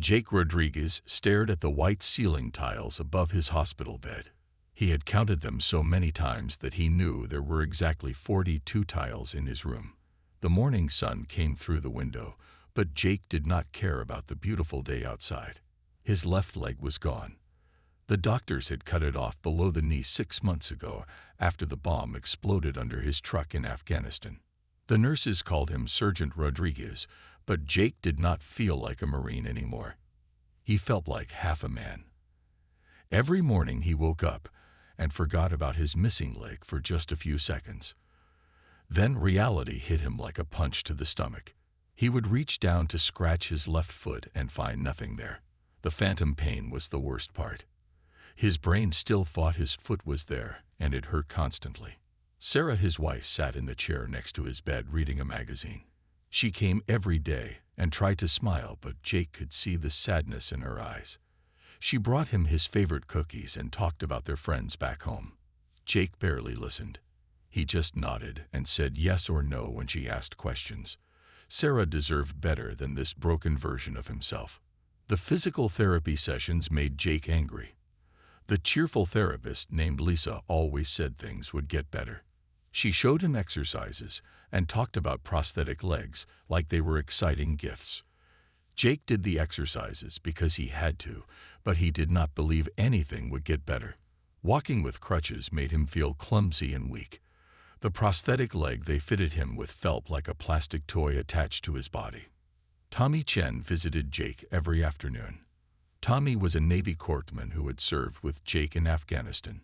Jake Rodriguez stared at the white ceiling tiles above his hospital bed. He had counted them so many times that he knew there were exactly 42 tiles in his room. The morning sun came through the window, but Jake did not care about the beautiful day outside. His left leg was gone. The doctors had cut it off below the knee 6 months ago after the bomb exploded under his truck in Afghanistan. The nurses called him Sergeant Rodriguez, but Jake did not feel like a Marine anymore. He felt like half a man. Every morning he woke up and forgot about his missing leg for just a few seconds. Then reality hit him like a punch to the stomach. He would reach down to scratch his left foot and find nothing there. The phantom pain was the worst part. His brain still thought his foot was there, and it hurt constantly. Sarah, his wife, sat in the chair next to his bed reading a magazine. She came every day and tried to smile, but Jake could see the sadness in her eyes. She brought him his favorite cookies and talked about their friends back home. Jake barely listened. He just nodded and said yes or no when she asked questions. Sarah deserved better than this broken version of himself. The physical therapy sessions made Jake angry. The cheerful therapist named Lisa always said things would get better. She showed him exercises and talked about prosthetic legs like they were exciting gifts. Jake did the exercises because he had to, but he did not believe anything would get better. Walking with crutches made him feel clumsy and weak. The prosthetic leg they fitted him with felt like a plastic toy attached to his body. Tommy Chen visited Jake every afternoon. Tommy was a Navy corpsman who had served with Jake in Afghanistan.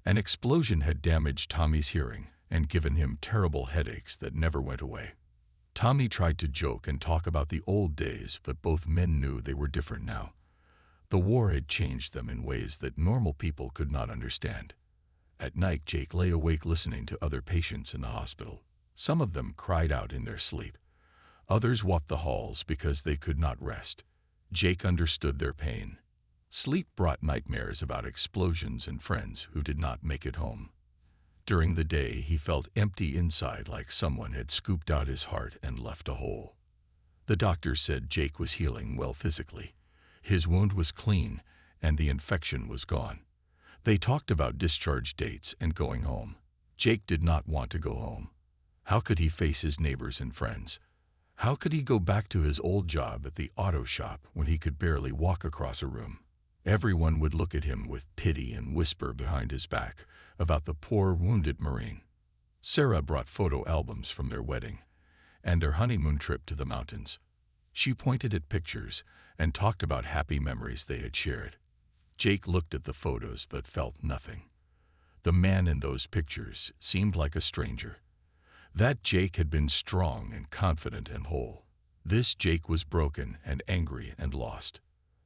An explosion had damaged Tommy's hearing and given him terrible headaches that never went away. Tommy tried to joke and talk about the old days, but both men knew they were different now. The war had changed them in ways that normal people could not understand. At night, Jake lay awake listening to other patients in the hospital. Some of them cried out in their sleep. Others walked the halls because they could not rest. Jake understood their pain. Sleep brought nightmares about explosions and friends who did not make it home. During the day, he felt empty inside, like someone had scooped out his heart and left a hole. The doctor said Jake was healing well physically. His wound was clean and the infection was gone. They talked about discharge dates and going home. Jake did not want to go home. How could he face his neighbors and friends? How could he go back to his old job at the auto shop when he could barely walk across a room? Everyone would look at him with pity and whisper behind his back about the poor wounded Marine. Sarah brought photo albums from their wedding and their honeymoon trip to the mountains. She pointed at pictures and talked about happy memories they had shared. Jake looked at the photos but felt nothing. The man in those pictures seemed like a stranger. That Jake had been strong and confident and whole. This Jake was broken and angry and lost.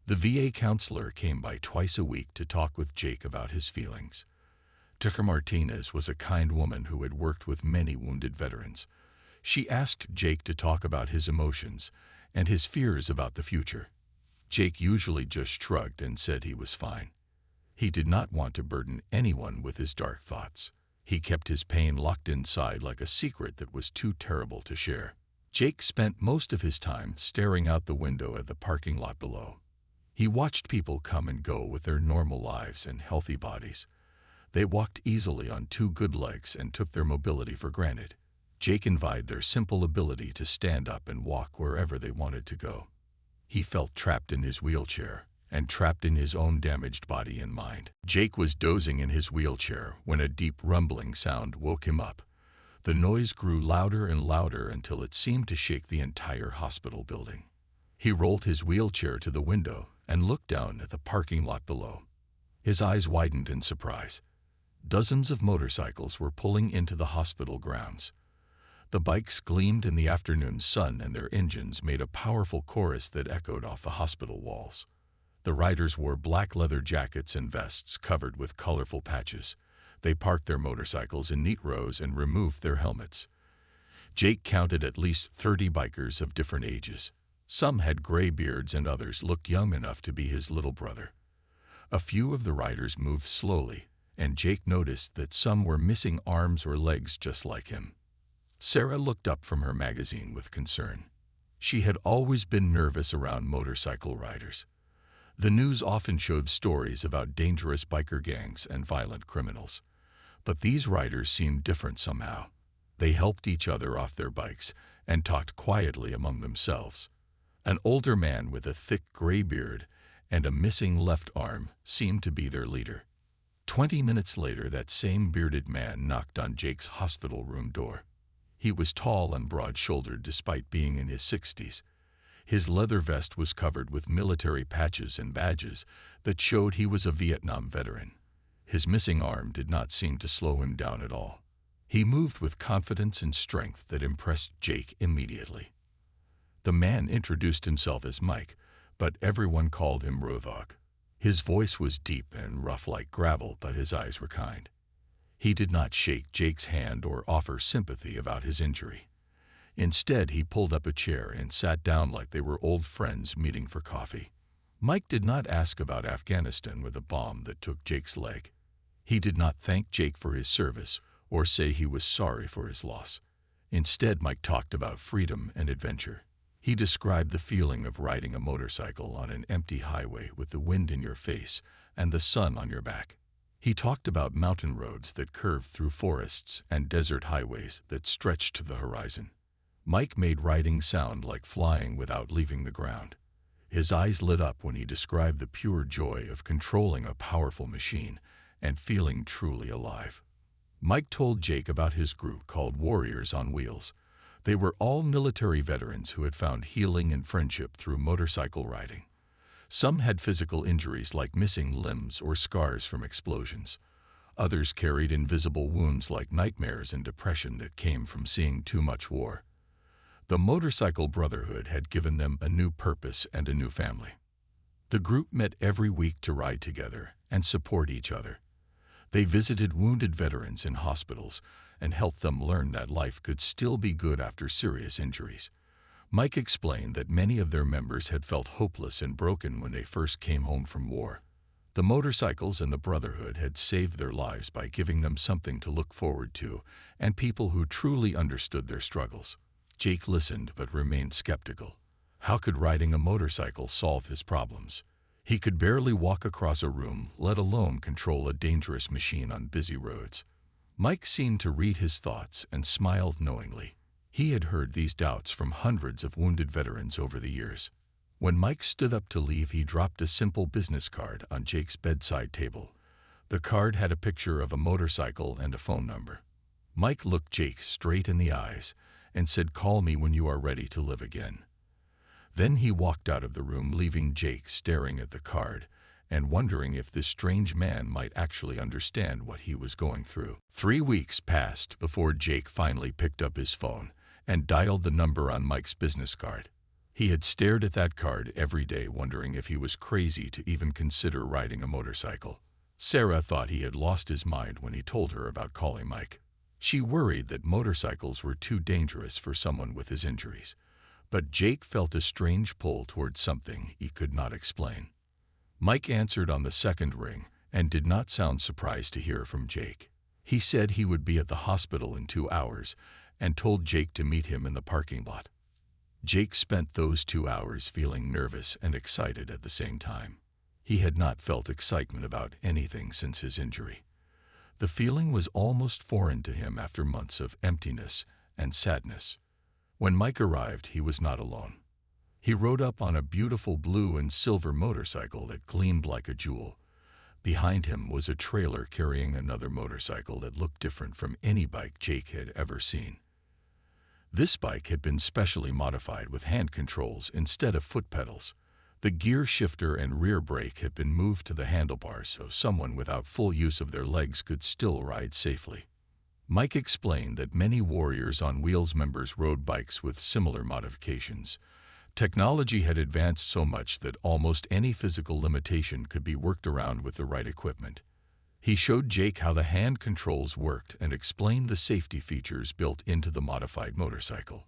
The VA counselor came by twice a week to talk with Jake about his feelings. Tucker Martinez was a kind woman who had worked with many wounded veterans. She asked Jake to talk about his emotions and his fears about the future. Jake usually just shrugged and said he was fine. He did not want to burden anyone with his dark thoughts. He kept his pain locked inside like a secret that was too terrible to share. Jake spent most of his time staring out the window at the parking lot below. He watched people come and go with their normal lives and healthy bodies. They walked easily on two good legs and took their mobility for granted. Jake envied their simple ability to stand up and walk wherever they wanted to go. He felt trapped in his wheelchair and trapped in his own damaged body and mind. Jake was dozing in his wheelchair when a deep rumbling sound woke him up. The noise grew louder and louder until it seemed to shake the entire hospital building. He rolled his wheelchair to the window and looked down at the parking lot below. His eyes widened in surprise. Dozens of motorcycles were pulling into the hospital grounds. The bikes gleamed in the afternoon sun and their engines made a powerful chorus that echoed off the hospital walls. The riders wore black leather jackets and vests covered with colorful patches. They parked their motorcycles in neat rows and removed their helmets. Jake counted at least 30 bikers of different ages. Some had gray beards and others looked young enough to be his little brother. A few of the riders moved slowly, and Jake noticed that some were missing arms or legs just like him. Sarah looked up from her magazine with concern. She had always been nervous around motorcycle riders. The news often showed stories about dangerous biker gangs and violent criminals. But these riders seemed different somehow. They helped each other off their bikes and talked quietly among themselves. An older man with a thick gray beard and a missing left arm seemed to be their leader. 20 minutes later, that same bearded man knocked on Jake's hospital room door. He was tall and broad-shouldered despite being in his 60s. His leather vest was covered with military patches and badges that showed he was a Vietnam veteran. His missing arm did not seem to slow him down at all. He moved with confidence and strength that impressed Jake immediately. The man introduced himself as Mike, but everyone called him Rovog. His voice was deep and rough like gravel, but his eyes were kind. He did not shake Jake's hand or offer sympathy about his injury. Instead, he pulled up a chair and sat down like they were old friends meeting for coffee. Mike did not ask about Afghanistan or the bomb that took Jake's leg. He did not thank Jake for his service or say he was sorry for his loss. Instead, Mike talked about freedom and adventure. He described the feeling of riding a motorcycle on an empty highway with the wind in your face and the sun on your back. He talked about mountain roads that curved through forests and desert highways that stretched to the horizon. Mike made riding sound like flying without leaving the ground. His eyes lit up when he described the pure joy of controlling a powerful machine and feeling truly alive. Mike told Jake about his group called Warriors on Wheels. They were all military veterans who had found healing and friendship through motorcycle riding. Some had physical injuries like missing limbs or scars from explosions. Others carried invisible wounds like nightmares and depression that came from seeing too much war. The Motorcycle Brotherhood had given them a new purpose and a new family. The group met every week to ride together and support each other. They visited wounded veterans in hospitals and helped them learn that life could still be good after serious injuries. Mike explained that many of their members had felt hopeless and broken when they first came home from war. The motorcycles and the Brotherhood had saved their lives by giving them something to look forward to and people who truly understood their struggles. Jake listened but remained skeptical. How could riding a motorcycle solve his problems? He could barely walk across a room, let alone control a dangerous machine on busy roads. Mike seemed to read his thoughts and smiled knowingly. He had heard these doubts from hundreds of wounded veterans over the years. When Mike stood up to leave, he dropped a simple business card on Jake's bedside table. The card had a picture of a motorcycle and a phone number. Mike looked Jake straight in the eyes and said, "Call me when you are ready to live again." Then he walked out of the room, leaving Jake staring at the card and wondering if this strange man might actually understand what he was going through. 3 weeks passed before Jake finally picked up his phone and dialed the number on Mike's business card. He had stared at that card every day, wondering if he was crazy to even consider riding a motorcycle. Sarah thought he had lost his mind when he told her about calling Mike. She worried that motorcycles were too dangerous for someone with his injuries. But Jake felt a strange pull towards something he could not explain. Mike answered on the second ring and did not sound surprised to hear from Jake. He said he would be at the hospital in 2 hours and told Jake to meet him in the parking lot. Jake spent those 2 hours feeling nervous and excited at the same time. He had not felt excitement about anything since his injury. The feeling was almost foreign to him after months of emptiness and sadness. When Mike arrived, he was not alone. He rode up on a beautiful blue and silver motorcycle that gleamed like a jewel. Behind him was a trailer carrying another motorcycle that looked different from any bike Jake had ever seen. This bike had been specially modified with hand controls instead of foot pedals. The gear shifter and rear brake had been moved to the handlebars so someone without full use of their legs could still ride safely. Mike explained that many Warriors on Wheels members rode bikes with similar modifications. Technology had advanced so much that almost any physical limitation could be worked around with the right equipment. He showed Jake how the hand controls worked and explained the safety features built into the modified motorcycle.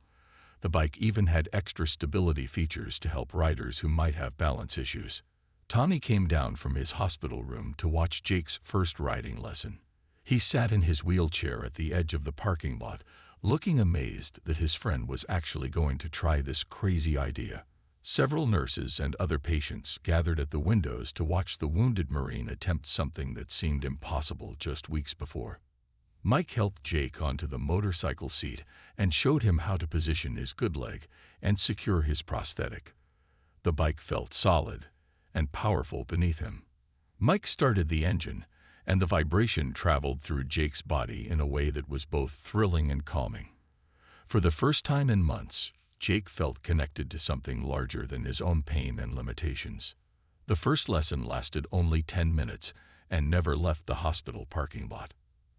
The bike even had extra stability features to help riders who might have balance issues. Tommy came down from his hospital room to watch Jake's first riding lesson. He sat in his wheelchair at the edge of the parking lot, looking amazed that his friend was actually going to try this crazy idea. Several nurses and other patients gathered at the windows to watch the wounded Marine attempt something that seemed impossible just weeks before. Mike helped Jake onto the motorcycle seat and showed him how to position his good leg and secure his prosthetic. The bike felt solid and powerful beneath him. Mike started the engine, and the vibration traveled through Jake's body in a way that was both thrilling and calming. For the first time in months, Jake felt connected to something larger than his own pain and limitations. The first lesson lasted only 10 minutes and never left the hospital parking lot.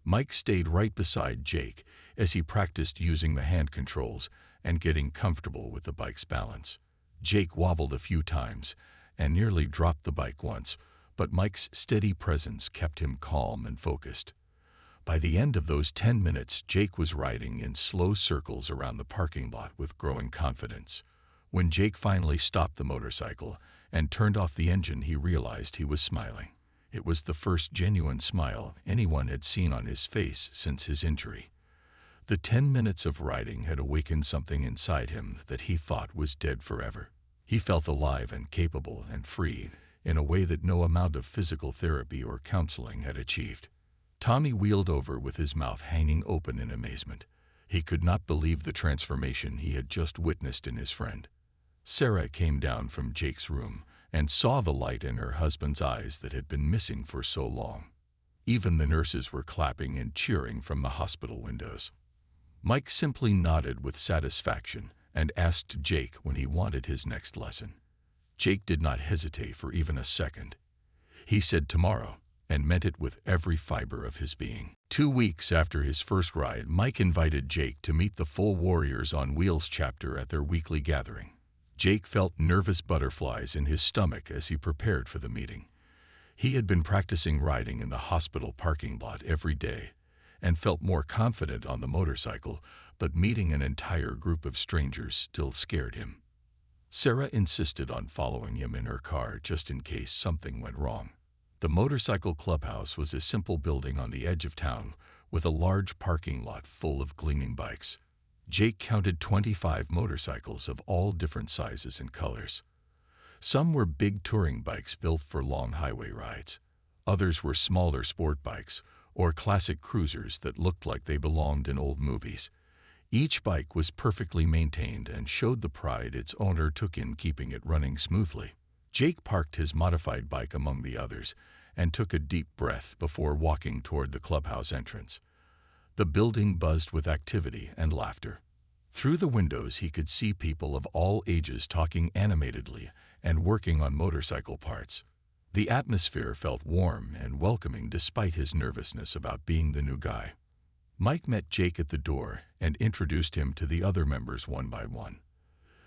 Mike stayed right beside Jake as he practiced using the hand controls and getting comfortable with the bike's balance. Jake wobbled a few times and nearly dropped the bike once, but Mike's steady presence kept him calm and focused. By the end of those 10 minutes, Jake was riding in slow circles around the parking lot with growing confidence. When Jake finally stopped the motorcycle and turned off the engine, he realized he was smiling. It was the first genuine smile anyone had seen on his face since his injury. The 10 minutes of riding had awakened something inside him that he thought was dead forever. He felt alive and capable and free in a way that no amount of physical therapy or counseling had achieved. Tommy wheeled over with his mouth hanging open in amazement. He could not believe the transformation he had just witnessed in his friend. Sarah came down from Jake's room and saw the light in her husband's eyes that had been missing for so long. Even the nurses were clapping and cheering from the hospital windows. Mike simply nodded with satisfaction and asked Jake when he wanted his next lesson. Jake did not hesitate for even a second. He said tomorrow, and meant it with every fiber of his being. 2 weeks after his first ride, Mike invited Jake to meet the full Warriors on Wheels chapter at their weekly gathering. Jake felt nervous butterflies in his stomach as he prepared for the meeting. He had been practicing riding in the hospital parking lot every day and felt more confident on the motorcycle, but meeting an entire group of strangers still scared him. Sarah insisted on following him in her car just in case something went wrong. The motorcycle clubhouse was a simple building on the edge of town with a large parking lot full of gleaming bikes. Jake counted 25 motorcycles of all different sizes and colors. Some were big touring bikes built for long highway rides. Others were smaller sport bikes or classic cruisers that looked like they belonged in old movies. Each bike was perfectly maintained and showed the pride its owner took in keeping it running smoothly. Jake parked his modified bike among the others and took a deep breath before walking toward the clubhouse entrance. The building buzzed with activity and laughter. Through the windows he could see people of all ages talking animatedly and working on motorcycle parts. The atmosphere felt warm and welcoming despite his nervousness about being the new guy. Mike met Jake at the door and introduced him to the other members one by one.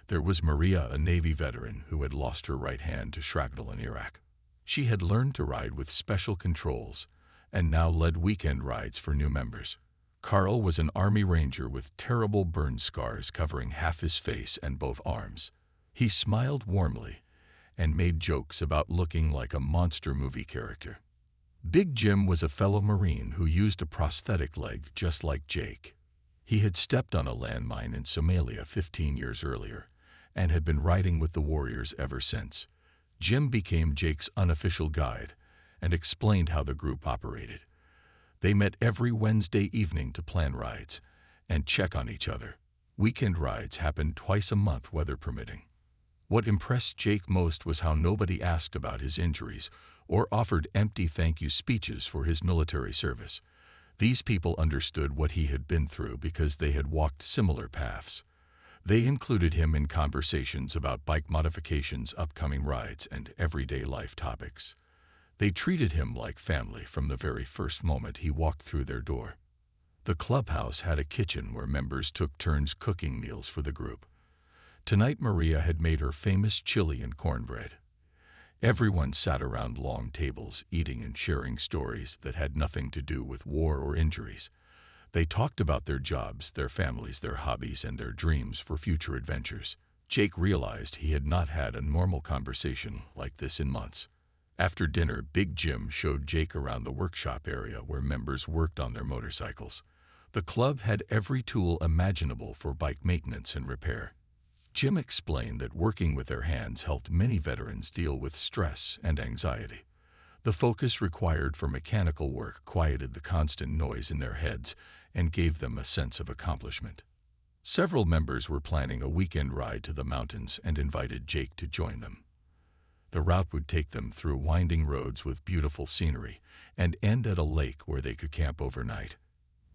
There was Maria, a Navy veteran who had lost her right hand to shrapnel in Iraq. She had learned to ride with special controls and now led weekend rides for new members. Carl was an Army Ranger with terrible burn scars covering half his face and both arms. He smiled warmly and made jokes about looking like a monster movie character. Big Jim was a fellow Marine who used a prosthetic leg just like Jake. He had stepped on a landmine in Somalia 15 years earlier and had been riding with the Warriors ever since. Jim became Jake's unofficial guide and explained how the group operated. They met every Wednesday evening to plan rides and check on each other. Weekend rides happened twice a month, weather permitting. What impressed Jake most was how nobody asked about his injuries or offered empty thank you speeches for his military service. These people understood what he had been through because they had walked similar paths. They included him in conversations about bike modifications, upcoming rides, and everyday life topics. They treated him like family from the very first moment he walked through their door. The clubhouse had a kitchen where members took turns cooking meals for the group. Tonight Maria had made her famous chili and cornbread. Everyone sat around long tables, eating and sharing stories that had nothing to do with war or injuries. They talked about their jobs, their families, their hobbies, and their dreams for future adventures. Jake realized he had not had a normal conversation like this in months. After dinner, Big Jim showed Jake around the workshop area where members worked on their motorcycles. The club had every tool imaginable for bike maintenance and repair. Jim explained that working with their hands helped many veterans deal with stress and anxiety. The focus required for mechanical work quieted the constant noise in their heads and gave them a sense of accomplishment. Several members were planning a weekend ride to the mountains and invited Jake to join them. The route would take them through winding roads with beautiful scenery and end at a lake where they could camp overnight.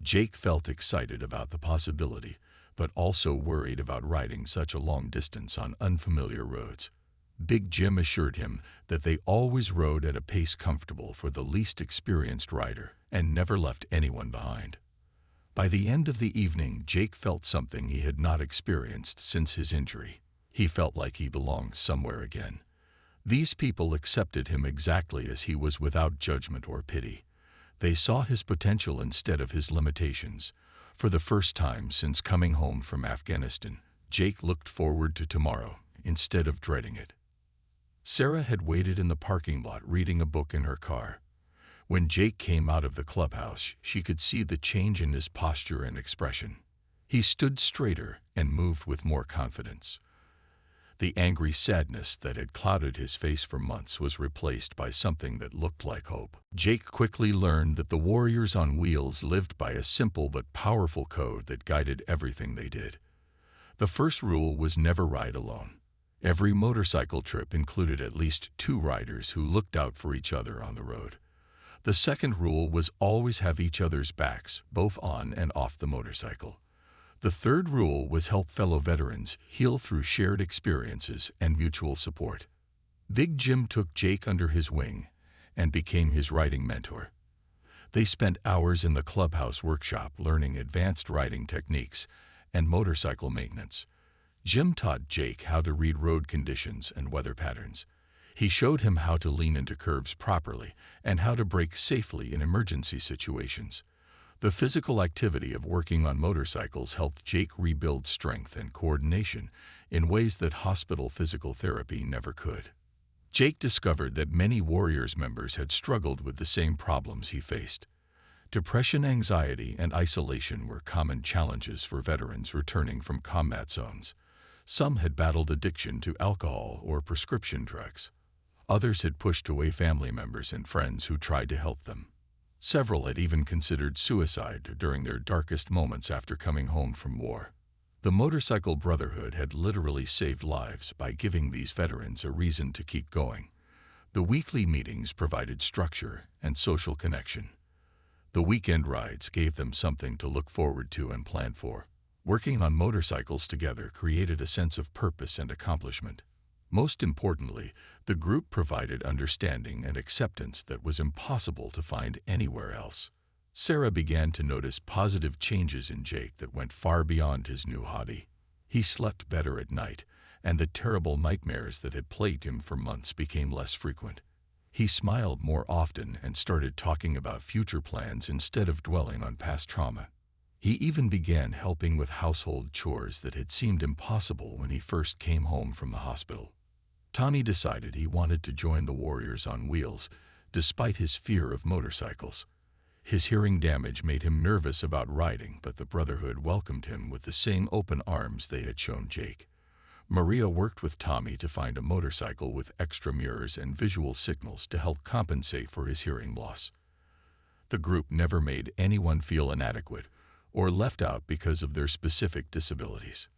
Jake felt excited about the possibility, but also worried about riding such a long distance on unfamiliar roads. Big Jim assured him that they always rode at a pace comfortable for the least experienced rider and never left anyone behind. By the end of the evening, Jake felt something he had not experienced since his injury. He felt like he belonged somewhere again. These people accepted him exactly as he was without judgment or pity. They saw his potential instead of his limitations. For the first time since coming home from Afghanistan, Jake looked forward to tomorrow instead of dreading it. Sarah had waited in the parking lot reading a book in her car. When Jake came out of the clubhouse, she could see the change in his posture and expression. He stood straighter and moved with more confidence. The angry sadness that had clouded his face for months was replaced by something that looked like hope. Jake quickly learned that the warriors on wheels lived by a simple but powerful code that guided everything they did. The first rule was never ride alone. Every motorcycle trip included at least 2 riders who looked out for each other on the road. The second rule was always have each other's backs, both on and off the motorcycle. The third rule was help fellow veterans heal through shared experiences and mutual support. Big Jim took Jake under his wing and became his riding mentor. They spent hours in the clubhouse workshop learning advanced riding techniques and motorcycle maintenance. Jim taught Jake how to read road conditions and weather patterns. He showed him how to lean into curves properly and how to brake safely in emergency situations. The physical activity of working on motorcycles helped Jake rebuild strength and coordination in ways that hospital physical therapy never could. Jake discovered that many Warriors members had struggled with the same problems he faced. Depression, anxiety, and isolation were common challenges for veterans returning from combat zones. Some had battled addiction to alcohol or prescription drugs. Others had pushed away family members and friends who tried to help them. Several had even considered suicide during their darkest moments after coming home from war. The Motorcycle Brotherhood had literally saved lives by giving these veterans a reason to keep going. The weekly meetings provided structure and social connection. The weekend rides gave them something to look forward to and plan for. Working on motorcycles together created a sense of purpose and accomplishment. Most importantly, the group provided understanding and acceptance that was impossible to find anywhere else. Sarah began to notice positive changes in Jake that went far beyond his new hobby. He slept better at night, and the terrible nightmares that had plagued him for months became less frequent. He smiled more often and started talking about future plans instead of dwelling on past trauma. He even began helping with household chores that had seemed impossible when he first came home from the hospital. Tommy decided he wanted to join the Warriors on wheels, despite his fear of motorcycles. His hearing damage made him nervous about riding, but the Brotherhood welcomed him with the same open arms they had shown Jake. Maria worked with Tommy to find a motorcycle with extra mirrors and visual signals to help compensate for his hearing loss. The group never made anyone feel inadequate or left out because of their specific disabilities.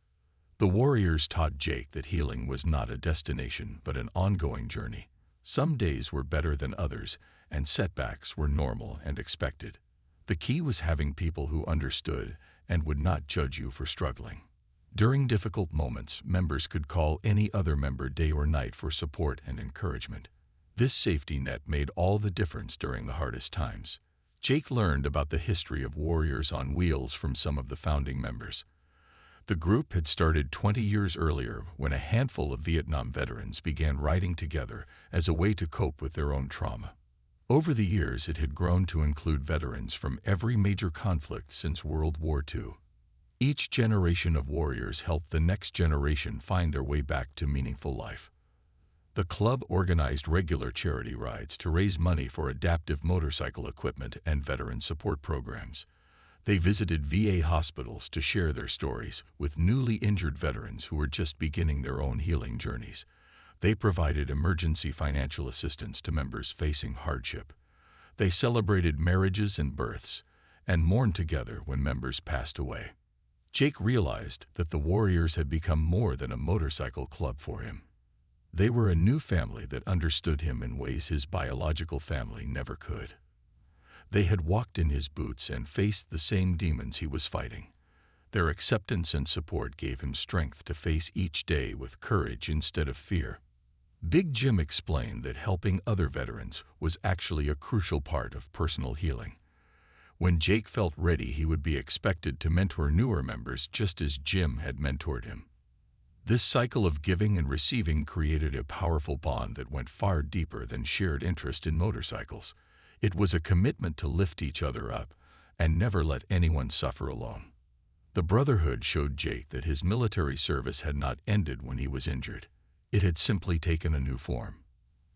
The Warriors taught Jake that healing was not a destination but an ongoing journey. Some days were better than others, and setbacks were normal and expected. The key was having people who understood and would not judge you for struggling. During difficult moments, members could call any other member day or night for support and encouragement. This safety net made all the difference during the hardest times. Jake learned about the history of Warriors on Wheels from some of the founding members. The group had started 20 years earlier when a handful of Vietnam veterans began riding together as a way to cope with their own trauma. Over the years, it had grown to include veterans from every major conflict since World War II. Each generation of warriors helped the next generation find their way back to meaningful life. The club organized regular charity rides to raise money for adaptive motorcycle equipment and veteran support programs. They visited VA hospitals to share their stories with newly injured veterans who were just beginning their own healing journeys. They provided emergency financial assistance to members facing hardship. They celebrated marriages and births, and mourned together when members passed away. Jake realized that the Warriors had become more than a motorcycle club for him. They were a new family that understood him in ways his biological family never could. They had walked in his boots and faced the same demons he was fighting. Their acceptance and support gave him strength to face each day with courage instead of fear. Big Jim explained that helping other veterans was actually a crucial part of personal healing. When Jake felt ready, he would be expected to mentor newer members just as Jim had mentored him. This cycle of giving and receiving created a powerful bond that went far deeper than shared interest in motorcycles. It was a commitment to lift each other up and never let anyone suffer alone. The Brotherhood showed Jake that his military service had not ended when he was injured. It had simply taken a new form.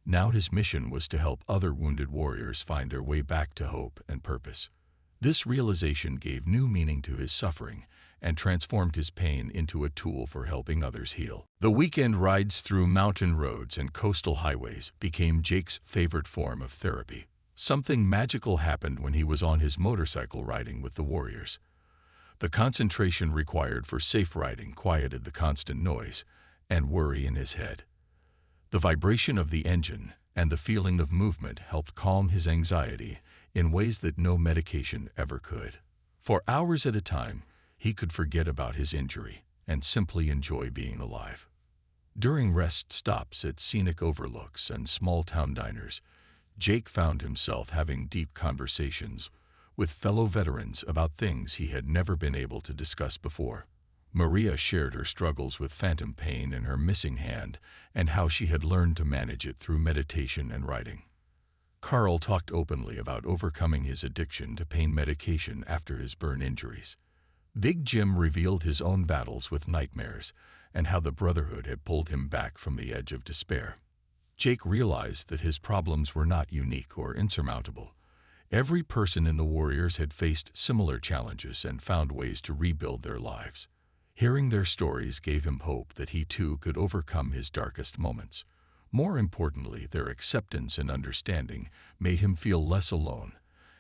Now his mission was to help other wounded warriors find their way back to hope and purpose. This realization gave new meaning to his suffering and transformed his pain into a tool for helping others heal. The weekend rides through mountain roads and coastal highways became Jake's favorite form of therapy. Something magical happened when he was on his motorcycle riding with the Warriors. The concentration required for safe riding quieted the constant noise and worry in his head. The vibration of the engine and the feeling of movement helped calm his anxiety in ways that no medication ever could. For hours at a time, he could forget about his injury and simply enjoy being alive. During rest stops at scenic overlooks and small-town diners, Jake found himself having deep conversations with fellow veterans about things he had never been able to discuss before. Maria shared her struggles with phantom pain in her missing hand and how she had learned to manage it through meditation and writing. Carl talked openly about overcoming his addiction to pain medication after his burn injuries. Big Jim revealed his own battles with nightmares and how the Brotherhood had pulled him back from the edge of despair. Jake realized that his problems were not unique or insurmountable. Every person in the Warriors had faced similar challenges and found ways to rebuild their lives. Hearing their stories gave him hope that he too could overcome his darkest moments. More importantly, their acceptance and understanding made him feel less alone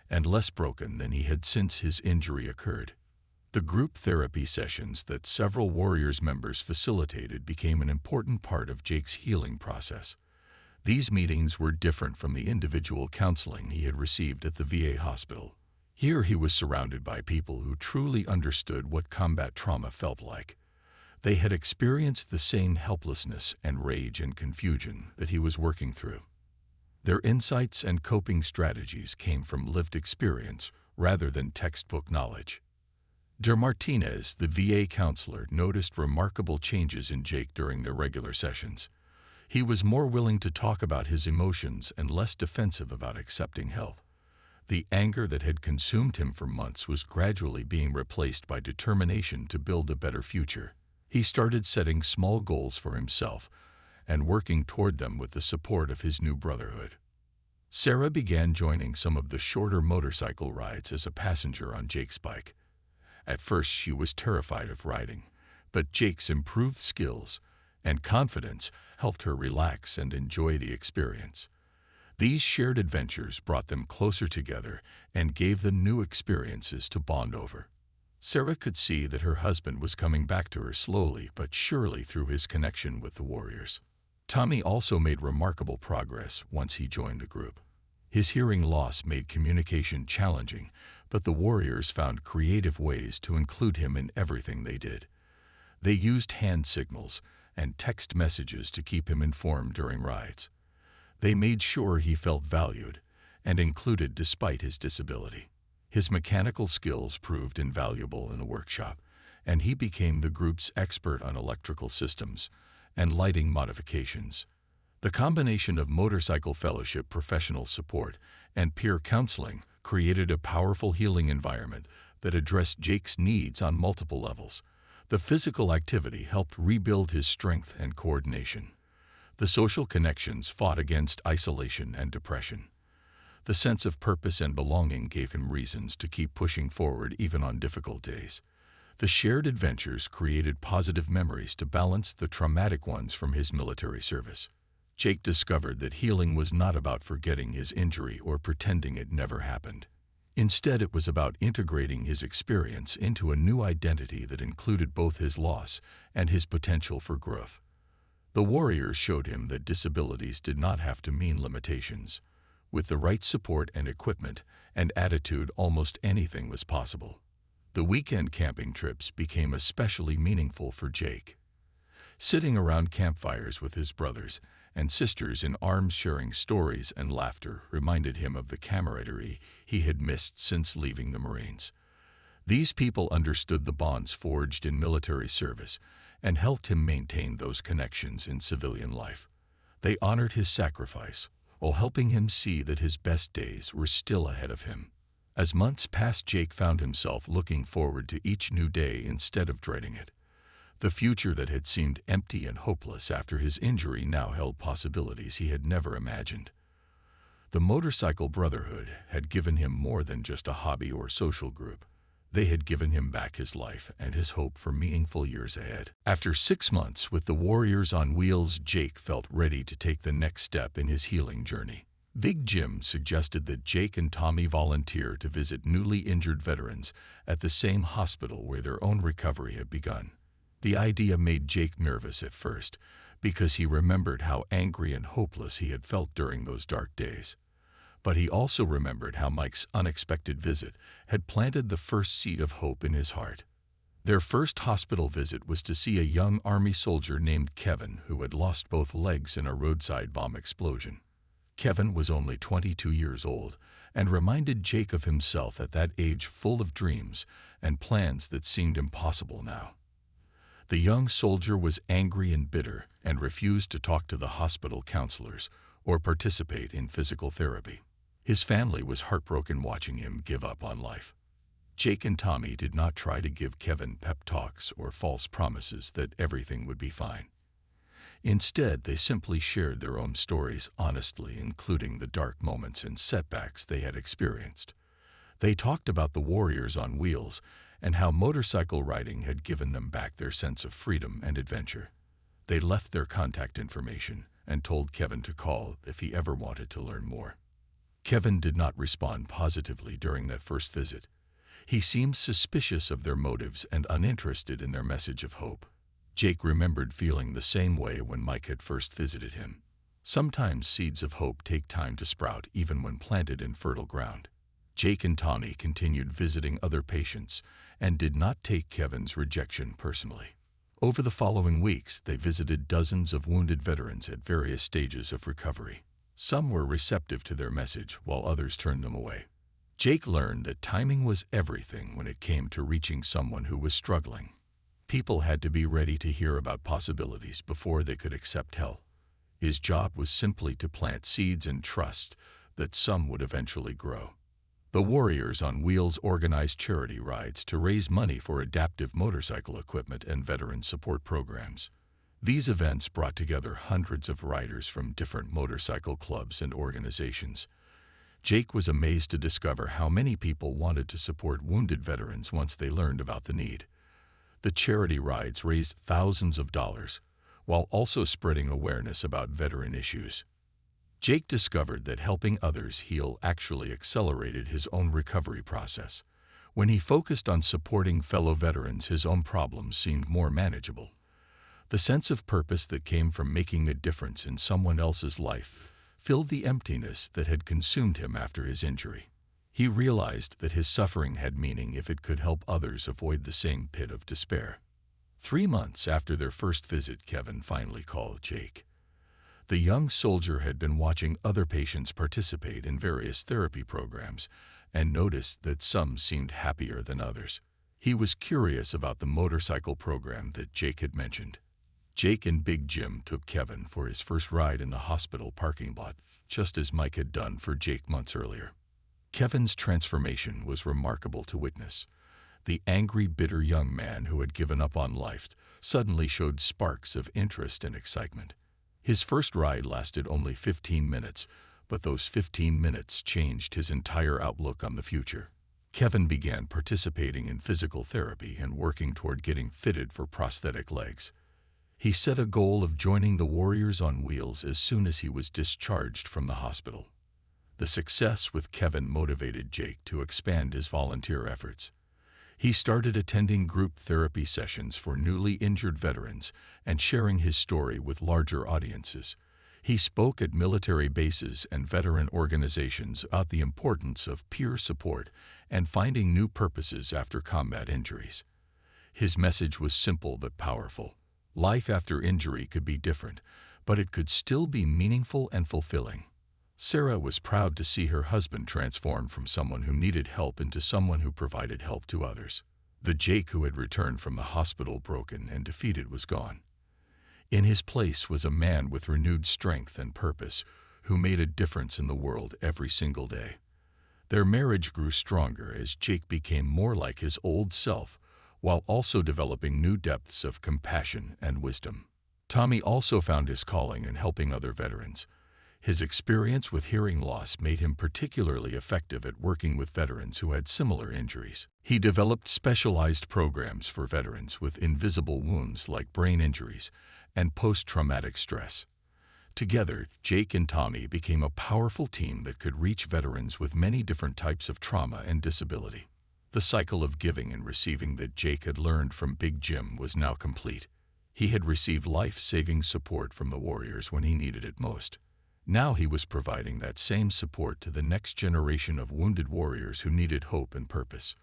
and less broken than he had since his injury occurred. The group therapy sessions that several Warriors members facilitated became an important part of Jake's healing process. These meetings were different from the individual counseling he had received at the VA hospital. Here he was surrounded by people who truly understood what combat trauma felt like. They had experienced the same helplessness and rage and confusion that he was working through. Their insights and coping strategies came from lived experience rather than textbook knowledge. De Martinez, the VA counselor, noticed remarkable changes in Jake during their regular sessions. He was more willing to talk about his emotions and less defensive about accepting help. The anger that had consumed him for months was gradually being replaced by determination to build a better future. He started setting small goals for himself and working toward them with the support of his new Brotherhood. Sarah began joining some of the shorter motorcycle rides as a passenger on Jake's bike. At first, she was terrified of riding, but Jake's improved skills and confidence helped her relax and enjoy the experience. These shared adventures brought them closer together and gave them new experiences to bond over. Sarah could see that her husband was coming back to her slowly but surely through his connection with the Warriors. Tommy also made remarkable progress once he joined the group. His hearing loss made communication challenging, but the Warriors found creative ways to include him in everything they did. They used hand signals and text messages to keep him informed during rides. They made sure he felt valued and included despite his disability. His mechanical skills proved invaluable in the workshop, and he became the group's expert on electrical systems and lighting modifications. The combination of motorcycle fellowship, professional support, and peer counseling created a powerful healing environment that addressed Jake's needs on multiple levels. The physical activity helped rebuild his strength and coordination. The social connections fought against isolation and depression. The sense of purpose and belonging gave him reasons to keep pushing forward even on difficult days. The shared adventures created positive memories to balance the traumatic ones from his military service. Jake discovered that healing was not about forgetting his injury or pretending it never happened. Instead, it was about integrating his experience into a new identity that included both his loss and his potential for growth. The warriors showed him that disabilities did not have to mean limitations. With the right support and equipment and attitude, almost anything was possible. The weekend camping trips became especially meaningful for Jake. Sitting around campfires with his brothers and sisters in arms sharing stories and laughter reminded him of the camaraderie he had missed since leaving the Marines. These people understood the bonds forged in military service and helped him maintain those connections in civilian life. They honored his sacrifice while helping him see that his best days were still ahead of him. As months passed, Jake found himself looking forward to each new day instead of dreading it. The future that had seemed empty and hopeless after his injury now held possibilities he had never imagined. The motorcycle Brotherhood had given him more than just a hobby or social group. They had given him back his life and his hope for meaningful years ahead. After 6 months with the Warriors on Wheels, Jake felt ready to take the next step in his healing journey. Big Jim suggested that Jake and Tommy volunteer to visit newly injured veterans at the same hospital where their own recovery had begun. The idea made Jake nervous at first because he remembered how angry and hopeless he had felt during those dark days. But he also remembered how Mike's unexpected visit had planted the first seed of hope in his heart. Their first hospital visit was to see a young Army soldier named Kevin who had lost both legs in a roadside bomb explosion. Kevin was only 22 years old and reminded Jake of himself at that age, full of dreams and plans that seemed impossible now. The young soldier was angry and bitter and refused to talk to the hospital counselors or participate in physical therapy. His family was heartbroken watching him give up on life. Jake and Tommy did not try to give Kevin pep talks or false promises that everything would be fine. Instead, they simply shared their own stories honestly, including the dark moments and setbacks they had experienced. They talked about the Warriors on Wheels and how motorcycle riding had given them back their sense of freedom and adventure. They left their contact information and told Kevin to call if he ever wanted to learn more. Kevin did not respond positively during that first visit. He seemed suspicious of their motives and uninterested in their message of hope. Jake remembered feeling the same way when Mike had first visited him. Sometimes seeds of hope take time to sprout even when planted in fertile ground. Jake and Tommy continued visiting other patients and did not take Kevin's rejection personally. Over the following weeks, they visited dozens of wounded veterans at various stages of recovery. Some were receptive to their message, while others turned them away. Jake learned that timing was everything when it came to reaching someone who was struggling. People had to be ready to hear about possibilities before they could accept help. His job was simply to plant seeds and trust that some would eventually grow. The Warriors on Wheels organized charity rides to raise money for adaptive motorcycle equipment and veteran support programs. These events brought together hundreds of riders from different motorcycle clubs and organizations. Jake was amazed to discover how many people wanted to support wounded veterans once they learned about the need. The charity rides raised thousands of dollars, while also spreading awareness about veteran issues. Jake discovered that helping others heal actually accelerated his own recovery process. When he focused on supporting fellow veterans, his own problems seemed more manageable. The sense of purpose that came from making a difference in someone else's life filled the emptiness that had consumed him after his injury. He realized that his suffering had meaning if it could help others avoid the same pit of despair. 3 months after their first visit, Kevin finally called Jake. The young soldier had been watching other patients participate in various therapy programs and noticed that some seemed happier than others. He was curious about the motorcycle program that Jake had mentioned. Jake and Big Jim took Kevin for his first ride in the hospital parking lot, just as Mike had done for Jake months earlier. Kevin's transformation was remarkable to witness. The angry, bitter young man who had given up on life suddenly showed sparks of interest and excitement. His first ride lasted only 15 minutes, but those 15 minutes changed his entire outlook on the future. Kevin began participating in physical therapy and working toward getting fitted for prosthetic legs. He set a goal of joining the Warriors on Wheels as soon as he was discharged from the hospital. The success with Kevin motivated Jake to expand his volunteer efforts. He started attending group therapy sessions for newly injured veterans and sharing his story with larger audiences. He spoke at military bases and veteran organizations about the importance of peer support and finding new purposes after combat injuries. His message was simple but powerful. Life after injury could be different, but it could still be meaningful and fulfilling. Sarah was proud to see her husband transform from someone who needed help into someone who provided help to others. The Jake who had returned from the hospital broken and defeated was gone. In his place was a man with renewed strength and purpose who made a difference in the world every single day. Their marriage grew stronger as Jake became more like his old self, while also developing new depths of compassion and wisdom. Tommy also found his calling in helping other veterans. His experience with hearing loss made him particularly effective at working with veterans who had similar injuries. He developed specialized programs for veterans with invisible wounds like brain injuries and post-traumatic stress. Together, Jake and Tommy became a powerful team that could reach veterans with many different types of trauma and disability. The cycle of giving and receiving that Jake had learned from Big Jim was now complete. He had received life-saving support from the Warriors when he needed it most. Now he was providing that same support to the next generation of wounded warriors who needed hope and purpose.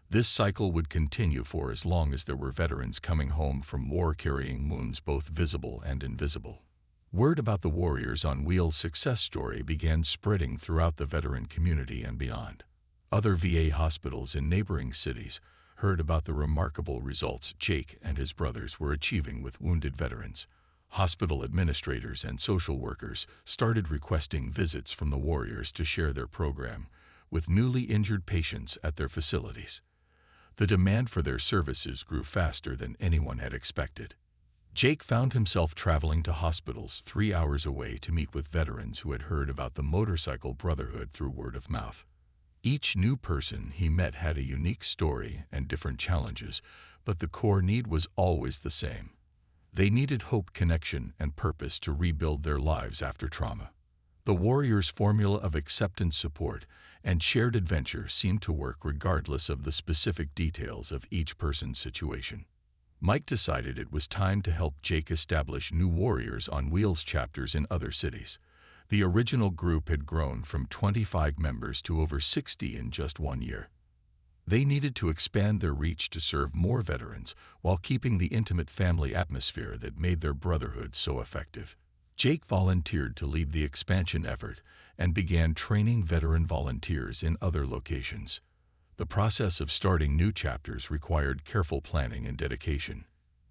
This cycle would continue for as long as there were veterans coming home from war carrying wounds both visible and invisible. Word about the Warriors on Wheels' success story began spreading throughout the veteran community and beyond. Other VA hospitals in neighboring cities heard about the remarkable results Jake and his brothers were achieving with wounded veterans. Hospital administrators and social workers started requesting visits from the Warriors to share their program with newly injured patients at their facilities. The demand for their services grew faster than anyone had expected. Jake found himself traveling to hospitals 3 hours away to meet with veterans who had heard about the motorcycle Brotherhood through word of mouth. Each new person he met had a unique story and different challenges, but the core need was always the same. They needed hope, connection, and purpose to rebuild their lives after trauma. The Warriors' formula of acceptance, support, and shared adventure seemed to work regardless of the specific details of each person's situation. Mike decided it was time to help Jake establish new Warriors on Wheels chapters in other cities. The original group had grown from 25 members to over 60 in just 1 year. They needed to expand their reach to serve more veterans while keeping the intimate family atmosphere that made their brotherhood so effective. Jake volunteered to lead the expansion effort and began training veteran volunteers in other locations. The process of starting new chapters required careful planning and dedication.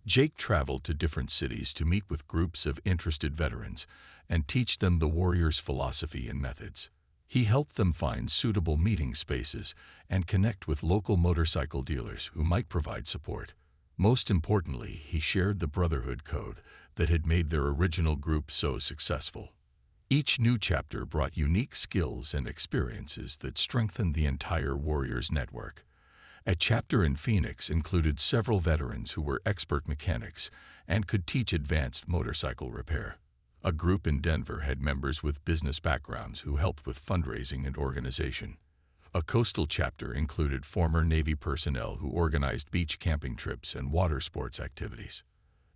Jake traveled to different cities to meet with groups of interested veterans and teach them the Warriors' philosophy and methods. He helped them find suitable meeting spaces and connect with local motorcycle dealers who might provide support. Most importantly, he shared the Brotherhood code that had made their original group so successful. Each new chapter brought unique skills and experiences that strengthened the entire Warriors network. A chapter in Phoenix included several veterans who were expert mechanics and could teach advanced motorcycle repair. A group in Denver had members with business backgrounds who helped with fundraising and organization. A coastal chapter included former Navy personnel who organized beach camping trips and water sports activities.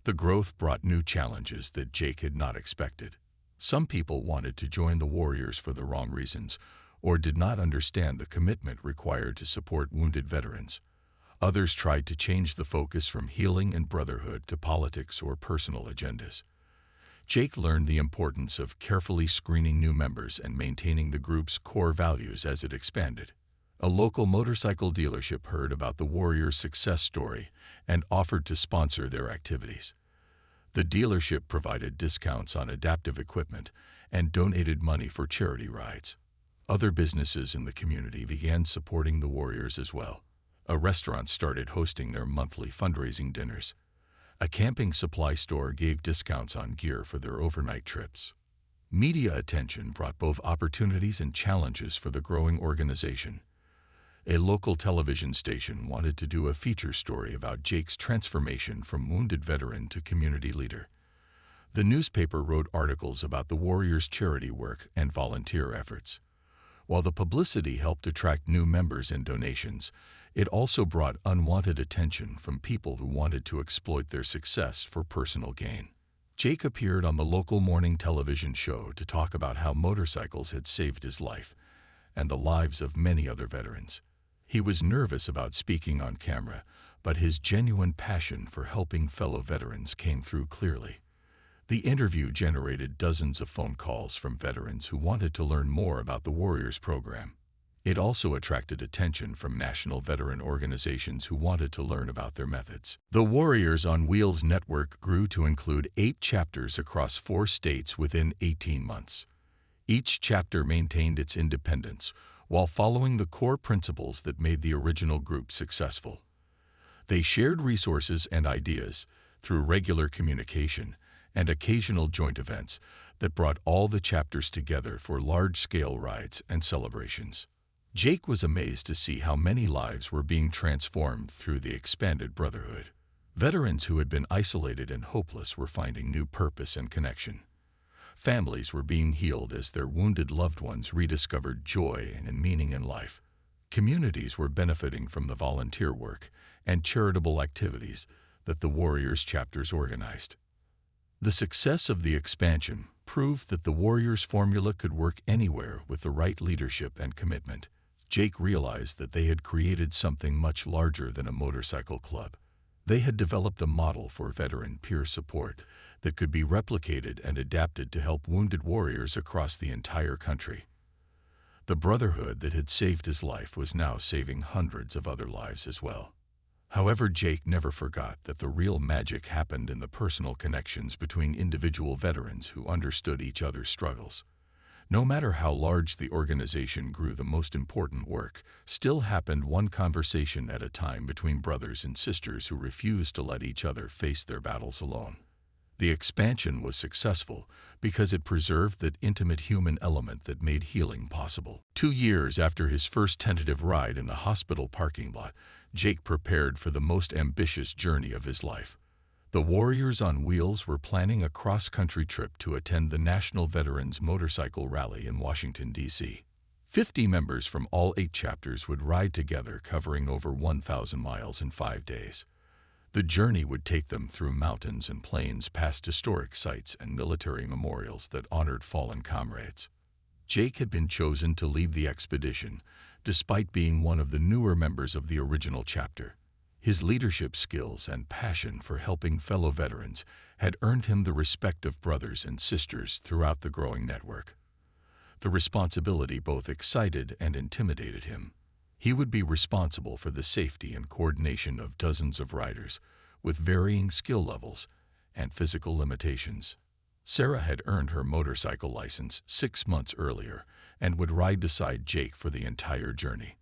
The growth brought new challenges that Jake had not expected. Some people wanted to join the Warriors for the wrong reasons or did not understand the commitment required to support wounded veterans. Others tried to change the focus from healing and brotherhood to politics or personal agendas. Jake learned the importance of carefully screening new members and maintaining the group's core values as it expanded. A local motorcycle dealership heard about the Warriors' success story and offered to sponsor their activities. The dealership provided discounts on adaptive equipment and donated money for charity rides. Other businesses in the community began supporting the Warriors as well. A restaurant started hosting their monthly fundraising dinners. A camping supply store gave discounts on gear for their overnight trips. Media attention brought both opportunities and challenges for the growing organization. A local television station wanted to do a feature story about Jake's transformation from wounded veteran to community leader. The newspaper wrote articles about the Warriors' charity work and volunteer efforts. While the publicity helped attract new members and donations, it also brought unwanted attention from people who wanted to exploit their success for personal gain. Jake appeared on the local morning television show to talk about how motorcycles had saved his life and the lives of many other veterans. He was nervous about speaking on camera, but his genuine passion for helping fellow veterans came through clearly. The interview generated dozens of phone calls from veterans who wanted to learn more about the Warriors program. It also attracted attention from national veteran organizations who wanted to learn about their methods. The Warriors on Wheels network grew to include 8 chapters across 4 states within 18 months. Each chapter maintained its independence, while following the core principles that made the original group successful. They shared resources and ideas through regular communication and occasional joint events that brought all the chapters together for large-scale rides and celebrations. Jake was amazed to see how many lives were being transformed through the expanded Brotherhood. Veterans who had been isolated and hopeless were finding new purpose and connection. Families were being healed as their wounded loved ones rediscovered joy and meaning in life. Communities were benefiting from the volunteer work and charitable activities that the Warriors chapters organized. The success of the expansion proved that the Warriors formula could work anywhere with the right leadership and commitment. Jake realized that they had created something much larger than a motorcycle club. They had developed a model for veteran peer support that could be replicated and adapted to help wounded warriors across the entire country. The Brotherhood that had saved his life was now saving hundreds of other lives as well. However, Jake never forgot that the real magic happened in the personal connections between individual veterans who understood each other's struggles. No matter how large the organization grew, the most important work still happened one conversation at a time between brothers and sisters who refused to let each other face their battles alone. The expansion was successful because it preserved that intimate human element that made healing possible. 2 years after his first tentative ride in the hospital parking lot, Jake prepared for the most ambitious journey of his life. The Warriors on Wheels were planning a cross-country trip to attend the National Veterans Motorcycle Rally in Washington, D.C. 50 members from all 8 chapters would ride together, covering over 1,000 miles in 5 days. The journey would take them through mountains and plains, past historic sites and military memorials that honored fallen comrades. Jake had been chosen to lead the expedition, despite being one of the newer members of the original chapter. His leadership skills and passion for helping fellow veterans had earned him the respect of brothers and sisters throughout the growing network. The responsibility both excited and intimidated him. He would be responsible for the safety and coordination of dozens of riders with varying skill levels and physical limitations. Sarah had earned her motorcycle license 6 months earlier and would ride beside Jake for the entire journey.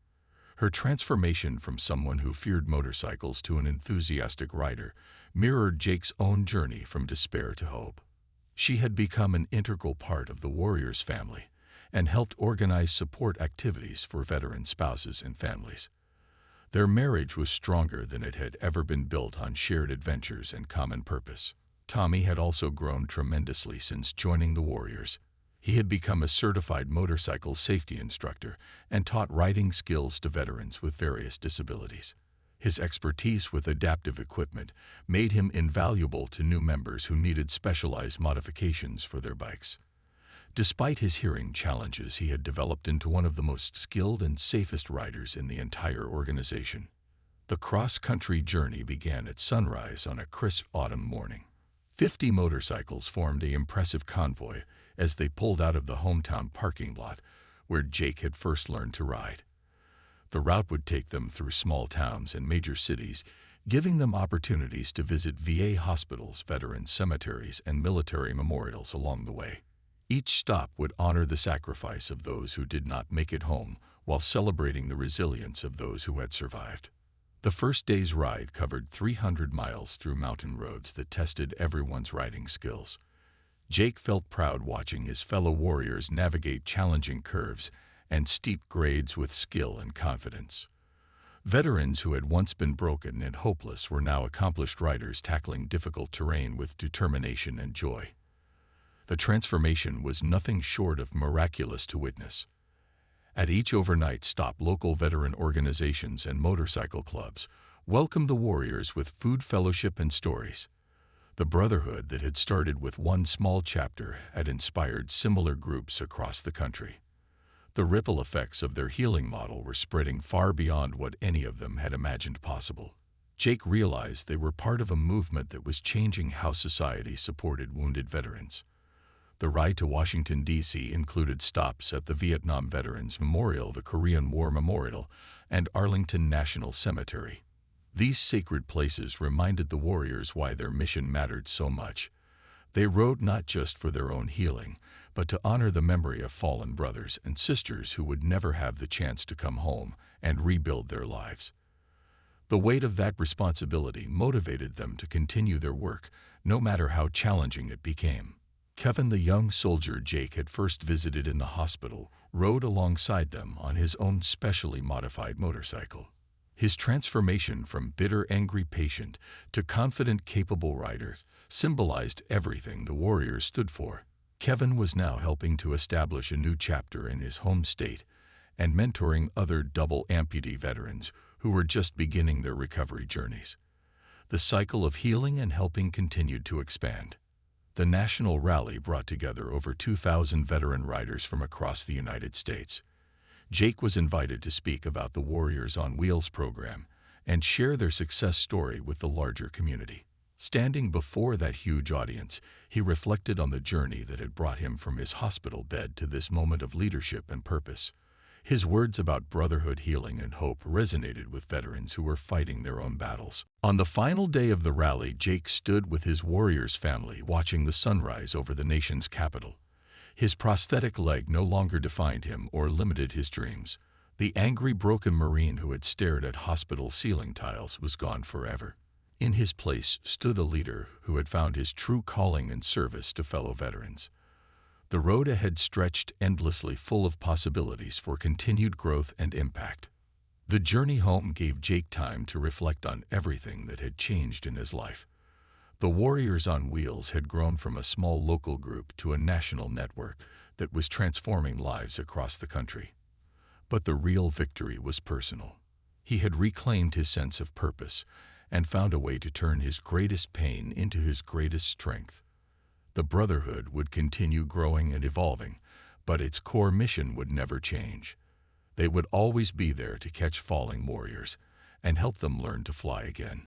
Her transformation from someone who feared motorcycles to an enthusiastic rider mirrored Jake's own journey from despair to hope. She had become an integral part of the Warriors family and helped organize support activities for veteran spouses and families. Their marriage was stronger than it had ever been, built on shared adventures and common purpose. Tommy had also grown tremendously since joining the Warriors. He had become a certified motorcycle safety instructor and taught riding skills to veterans with various disabilities. His expertise with adaptive equipment made him invaluable to new members who needed specialized modifications for their bikes. Despite his hearing challenges, he had developed into one of the most skilled and safest riders in the entire organization. The cross-country journey began at sunrise on a crisp autumn morning. 50 motorcycles formed an impressive convoy as they pulled out of the hometown parking lot where Jake had first learned to ride. The route would take them through small towns and major cities, giving them opportunities to visit VA hospitals, veteran cemeteries, and military memorials along the way. Each stop would honor the sacrifice of those who did not make it home while celebrating the resilience of those who had survived. The first day's ride covered 300 miles through mountain roads that tested everyone's riding skills. Jake felt proud watching his fellow warriors navigate challenging curves and steep grades with skill and confidence. Veterans who had once been broken and hopeless were now accomplished riders tackling difficult terrain with determination and joy. The transformation was nothing short of miraculous to witness. At each overnight stop, local veteran organizations and motorcycle clubs welcomed the warriors with food, fellowship, and stories. The Brotherhood that had started with one small chapter had inspired similar groups across the country. The ripple effects of their healing model were spreading far beyond what any of them had imagined possible. Jake realized they were part of a movement that was changing how society supported wounded veterans. The ride to Washington, D.C. included stops at the Vietnam Veterans Memorial, the Korean War Memorial, and Arlington National Cemetery. These sacred places reminded the warriors why their mission mattered so much. They rode not just for their own healing, but to honor the memory of fallen brothers and sisters who would never have the chance to come home and rebuild their lives. The weight of that responsibility motivated them to continue their work, no matter how challenging it became. Kevin, the young soldier Jake had first visited in the hospital, rode alongside them on his own specially modified motorcycle. His transformation from bitter, angry patient to confident, capable rider symbolized everything the warriors stood for. Kevin was now helping to establish a new chapter in his home state and mentoring other double amputee veterans who were just beginning their recovery journeys. The cycle of healing and helping continued to expand. The national rally brought together over 2,000 veteran riders from across the United States. Jake was invited to speak about the Warriors on Wheels program and share their success story with the larger community. Standing before that huge audience, he reflected on the journey that had brought him from his hospital bed to this moment of leadership and purpose. His words about brotherhood, healing, and hope resonated with veterans who were fighting their own battles. On the final day of the rally, Jake stood with his Warriors family watching the sunrise over the nation's capital. His prosthetic leg no longer defined him or limited his dreams. The angry, broken Marine who had stared at hospital ceiling tiles was gone forever. In his place stood a leader who had found his true calling and service to fellow veterans. The road ahead stretched endlessly, full of possibilities for continued growth and impact. The journey home gave Jake time to reflect on everything that had changed in his life. The Warriors on Wheels had grown from a small local group to a national network that was transforming lives across the country. But the real victory was personal. He had reclaimed his sense of purpose and found a way to turn his greatest pain into his greatest strength. The Brotherhood would continue growing and evolving, but its core mission would never change. They would always be there to catch falling warriors and help them learn to fly again.